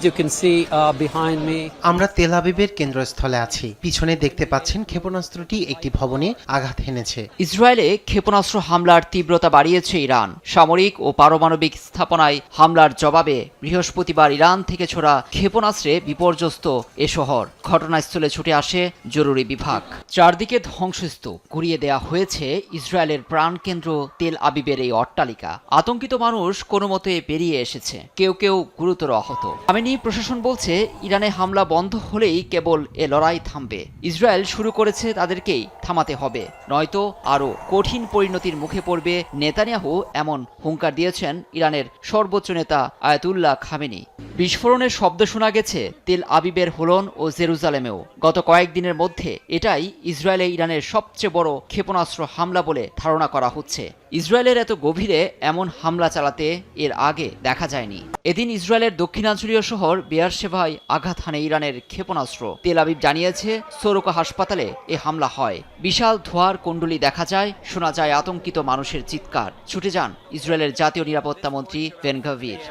you can see behind me. আমরা তেল আবিবের কেন্দ্রস্থলে আছি। পিছনে দেখতে পাচ্ছেন ক্ষেপণাস্ত্রটি একটি ভবনে আঘাত হেনেছে। ইসরায়েলে ক্ষেপণাস্ত্র হামলার তীব্রতা বাড়িয়েছে ইরান। সামরিক ও পারমাণবিক স্থাপনায় হামলার জবাবে বৃহস্পতিবার ইরান থেকে ছোড়া ক্ষেপণাস্ত্রে বিপর্যস্ত এ শহর। ঘটনাস্থলে ছুটে আসে জরুরি বিভাগ। চারদিকে ধ্বংসস্তূপ। গুড়িয়ে দেয়া হয়েছে ইসরায়েলের প্রাণকেন্দ্র তেল আবিবের এই অট্টালিকা। আতঙ্কিত মানুষ কোনো মতে বেরিয়ে এসেছে, কেউ কেউ গুরুতর আহত। খামেনি প্রশাসন বলছে ইরানে হামলা বন্ধ হলেই কেবল এ লড়াই থামবে। ইসরায়েল শুরু করেছে, তাদেরকেই থামাতে হবে, নয়তো আরও কঠিন পরিণতির মুখে পড়বে নেতানিয়াহু, এমন হুঙ্কার দিয়েছেন ইরানের সর্বোচ্চ নেতা আয়াতুল্লাহ খামেনি। বিস্ফোরণের শব্দ শোনা গেছে তেল আবিবের হোলন ও জেরুজালেমেও। গত কয়েকদিনের মধ্যে এটাই ইসরায়েলে ইরানের সবচেয়ে বড় ক্ষেপণাস্ত্র হামলা বলে ধারণা করা হচ্ছে। ইসরায়েলের এত গভীরে এমন হামলা চালাতে এর আগে দেখা যায়নি। এদিন ইসরায়েলের দক্ষিণাঞ্চলীয় শহর বেয়ারশেভায় আঘাত হানে ইরানের ক্ষেপণাস্ত্র। তেল আবিব জানিয়েছে সোরোকা হাসপাতালে এ হামলা হয়। বিশাল ধোঁয়ার কুণ্ডলী দেখা যায়, শোনা যায় আতঙ্কিত মানুষের চিৎকার। ছুটে যান ইসরায়েলের জাতীয় নিরাপত্তা মন্ত্রী বেন গাভির।